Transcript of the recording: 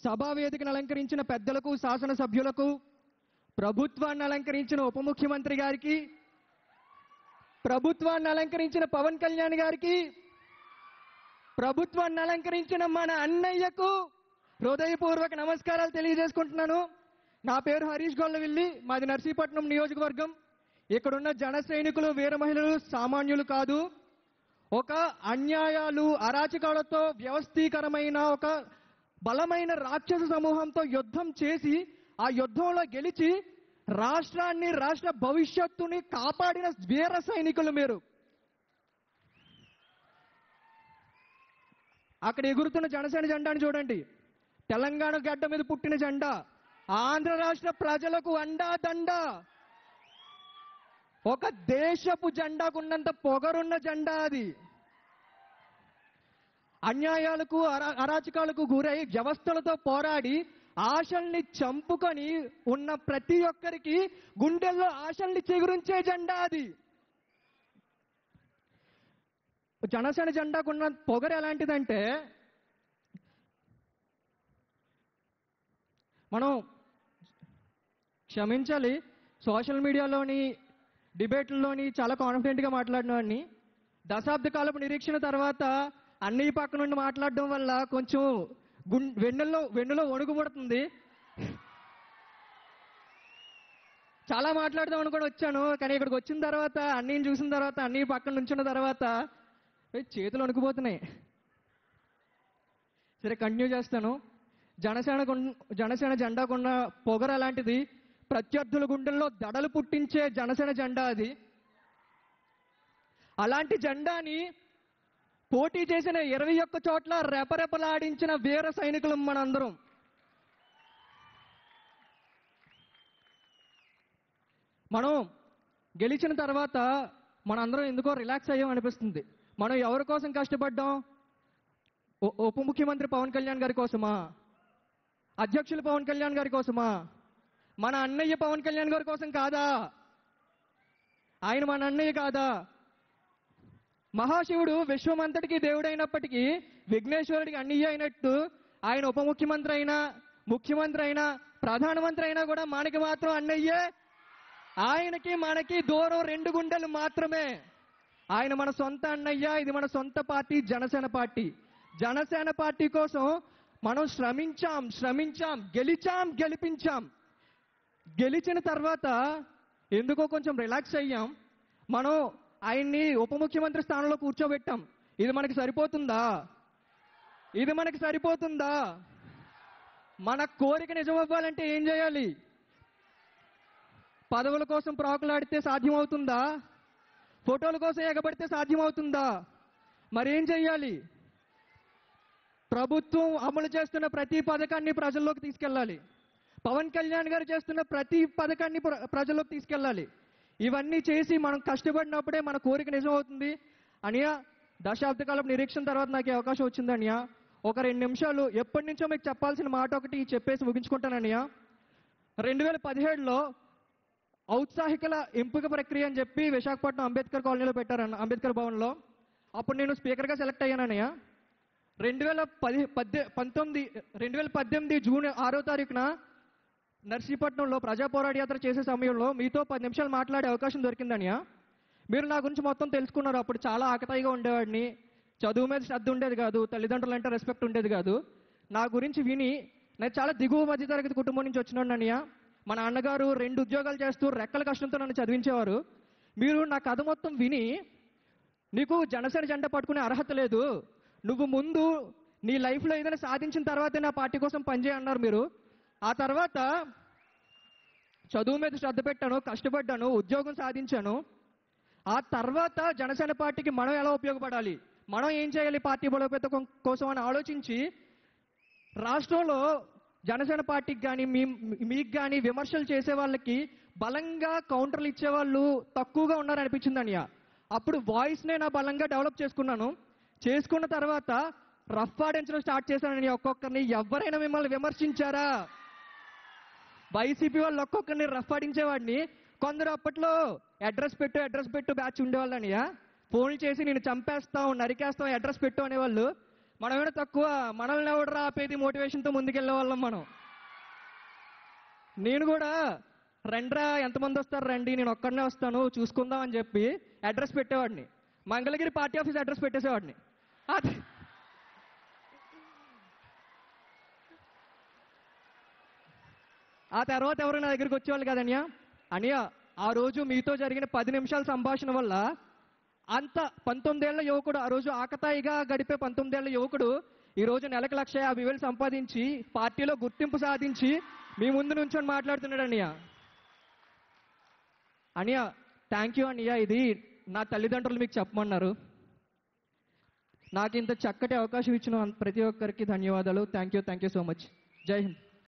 సభా వేదికను అలంకరించిన పెద్దలకు, శాసనసభ్యులకు, ప్రభుత్వాన్ని అలంకరించిన ఉప ముఖ్యమంత్రి గారికి, ప్రభుత్వాన్ని అలంకరించిన పవన్ కళ్యాణ్ గారికి, ప్రభుత్వాన్ని అలంకరించిన మన అన్నయ్యకు హృదయపూర్వక నమస్కారాలు తెలియజేసుకుంటున్నాను. నా పేరు హరీష్ గొల్లవిల్లి, మాది నర్సీపట్నం నియోజకవర్గం. ఇక్కడున్న జన సైనికులు, వీర మహిళలు సామాన్యులు కాదు. ఒక అన్యాయాలు, అరాచకాలతో వ్యవస్థీకరమైన ఒక బలమైన రాక్షస సమూహంతో యుద్ధం చేసి ఆ యుద్ధంలో గెలిచి రాష్ట్రాన్ని, రాష్ట్ర భవిష్యత్తుని కాపాడిన వీర సైనికులు మీరు. అక్కడ ఎగురుతున్న జనసేన జెండాను చూడండి. తెలంగాణ గడ్డ మీద పుట్టిన జెండా, ఆంధ్ర రాష్ట్ర ప్రజలకు అండా దండ. ఒక దేశపు జెండాకున్నంత పొగరున్న జెండా అది. అన్యాయాలకు, అరాచకాలకు గురై వ్యవస్థలతో పోరాడి ఆశల్ని చంపుకొని ఉన్న ప్రతి ఒక్కరికి గుండెల్లో ఆశల్ని చిగురించే జెండా అది. జనసేన జెండాకున్న పొగరు ఎలాంటిదంటే, మనం క్షమించాలి, సోషల్ మీడియాలోని డిబేట్లలోని చాలా కాన్ఫిడెంట్గా మాట్లాడినవాడిని. దశాబ్ద కాలపు నిరీక్షణ తర్వాత అన్ని పక్క నుండి మాట్లాడడం వల్ల కొంచెం వెన్నులో వణుకు పడుతుంది. చాలా మాట్లాడదాం అనుకుని వచ్చాను, కానీ ఇక్కడికి వచ్చిన తర్వాత అన్నీని చూసిన తర్వాత, అన్ని పక్కన నుంచున్న తర్వాత చేతులు వణుకుపోతున్నాయి. సరే, కంటిన్యూ చేస్తాను. జనసేన జెండాకున్న పొగర అలాంటిది. ప్రత్యర్థుల గుండెల్లో దడలు పుట్టించే జనసేన జెండా అది. అలాంటి జెండాని పోటీ చేసిన 21 చోట్ల రెపరెపలాడించిన వీర సైనికులం మనందరం. మనం గెలిచిన తర్వాత మనందరం ఎందుకో రిలాక్స్ అయ్యాం అనిపిస్తుంది. మనం ఎవరి కోసం కష్టపడ్డాం? ఉప ముఖ్యమంత్రి పవన్ కళ్యాణ్ గారి కోసమా? అధ్యక్షులు పవన్ కళ్యాణ్ గారి కోసమా? మన అన్నయ్య పవన్ కళ్యాణ్ గారి కోసం కాదా? ఆయన మన అన్నయ్య కాదా? మహాశివుడు విశ్వమంతటికి దేవుడైనప్పటికీ విఘ్నేశ్వరుడికి అన్నయ్య అయినట్టు ఆయన ఉప ముఖ్యమంత్రి అయినా, ముఖ్యమంత్రి అయినా, ప్రధానమంత్రి అయినా కూడా మనకి మాత్రం అన్నయ్యే. ఆయనకి మనకి దూరం 2 గుండెలు మాత్రమే. ఆయన మన సొంత అన్నయ్య. ఇది మన సొంత party, Janasena party. Janasena party కోసం మనం శ్రమించాం, గెలిపించాం. గెలిచిన తర్వాత ఎందుకో కొంచెం రిలాక్స్ అయ్యాం. మనం ఆయన్ని ఉప ముఖ్యమంత్రి స్థానంలో కూర్చోబెట్టాం. ఇది మనకి సరిపోతుందా? మన కోరిక నిజమవ్వాలంటే ఏం చేయాలి? పదవుల కోసం ప్రాకులాడితే సాధ్యమవుతుందా? ఫోటోల కోసం ఎగబడితే సాధ్యమవుతుందా? మరేం చెయ్యాలి? ప్రభుత్వం అమలు చేస్తున్న ప్రతి పథకాన్ని ప్రజల్లోకి తీసుకెళ్ళాలి. పవన్ కళ్యాణ్ గారు చేస్తున్న ప్రతి పథకాన్ని ప్రజల్లోకి తీసుకెళ్ళాలి. ఇవన్నీ చేసి మనం కష్టపడినప్పుడే మన కోరిక నిజమవుతుంది. అనియా, దశాబ్ద కాలపు నిరీక్షణ తర్వాత నాకు ఈ అవకాశం వచ్చింది అనియా. ఒక 2 నిమిషాలు ఎప్పటి నుంచో మీకు చెప్పాల్సిన మాట ఒకటి చెప్పేసి ముగించుకుంటాననియా. 2017లో ఔత్సాహికుల ఎంపిక ప్రక్రియ అని చెప్పి విశాఖపట్నం అంబేద్కర్ కాలనీలో పెట్టారన్న, అంబేద్కర్ భవన్లో. అప్పుడు నేను స్పీకర్గా సెలెక్ట్ అయ్యానయ్యా. 2018 జూన్ 6వ తారీఖున నర్సీపట్నంలో ప్రజా పోరాట యాత్ర చేసే సమయంలో మీతో 10 నిమిషాలు మాట్లాడే అవకాశం దొరికిందనియా. మీరు నా గురించి మొత్తం తెలుసుకున్నారు. అప్పుడు చాలా ఆకతాయిగా ఉండేవాడిని, చదువు మీద శ్రద్ధ ఉండేది కాదు, తల్లిదండ్రులు అంటే రెస్పెక్ట్ ఉండేది కాదు. నా గురించి విని నేను చాలా దిగువ మధ్యతరగతి కుటుంబం నుంచి వచ్చినాననియా. మా నాన్నగారు 2 ఉద్యోగాలు చేస్తూ రెక్కల కష్టంతో నన్ను చదివించేవారు. మీరు నా కథ మొత్తం విని, నీకు జనసేన జెండా పట్టుకునే అర్హత లేదు, నువ్వు ముందు నీ లైఫ్లో ఏదైనా సాధించిన తర్వాతే నా పార్టీ కోసం పనిచేయన్నారు మీరు. ఆ తర్వాత చదువు మీద శ్రద్ధ పెట్టాను, కష్టపడ్డాను, ఉద్యోగం సాధించాను. ఆ తర్వాత జనసేన పార్టీకి మనం ఎలా ఉపయోగపడాలి, మనం ఏం చేయాలి పార్టీ బలోపేతం కోసం అని ఆలోచించి రాష్ట్రంలో జనసేన పార్టీకి కానీ మీకు కానీ విమర్శలు చేసే వాళ్ళకి బలంగా కౌంటర్లు ఇచ్చేవాళ్ళు తక్కువగా ఉన్నారనిపించింది అనియా. అప్పుడు వాయిస్నే నా బలంగా డెవలప్ చేసుకున్న తర్వాత రఫ్ ఆడించడం స్టార్ట్ చేశానని ఒక్కొక్కరిని. ఎవరైనా మిమ్మల్ని విమర్శించారా? వైసీపీ వాళ్ళు ఒక్కొక్కరిని రఫ్ ఆడించేవాడిని. కొందరు అప్పట్లో అడ్రస్ పెట్టు బ్యాచ్ ఉండేవాళ్ళనియా. ఫోన్లు చేసి నేను చంపేస్తాం, నరికేస్తాం, అడ్రస్ పెట్టు అనేవాళ్ళు. మనమేమైనా తక్కువ? మనల్ని ఎవడరా ఆపేది మోటివేషన్తో ముందుకెళ్ళే వాళ్ళం మనం. నేను కూడా రండ్రా ఎంతమంది వస్తారు రండి, నేను ఒక్కడనే వస్తాను చూసుకుందాం అని చెప్పి అడ్రస్ పెట్టేవాడిని. మంగళగిరి పార్టీ ఆఫీస్ అడ్రస్ పెట్టేసేవాడిని. అది ఆ తర్వాత ఎవరు నా దగ్గరికి వచ్చేవాళ్ళు కదన్యా, అనియా ఆ రోజు మీతో జరిగిన 10 నిమిషాల సంభాషణ వల్ల అంత 19 ఏళ్ల యువకుడు, ఆ రోజు ఆకతాయిగా గడిపే 19 ఏళ్ల యువకుడు ఈ రోజు నెలకు 1,50,000 సంపాదించి పార్టీలో గుర్తింపు సాధించి మీ ముందు నుంచొని మాట్లాడుతున్నాడు అనియా. అనియా థ్యాంక్ యూ అనియా, ఇది నా తల్లిదండ్రులు మీకు చెప్పమన్నారు. నాకు ఇంత చక్కటి అవకాశం ఇచ్చిన ప్రతి ఒక్కరికి ధన్యవాదాలు. Thank you so much. జై హింద్.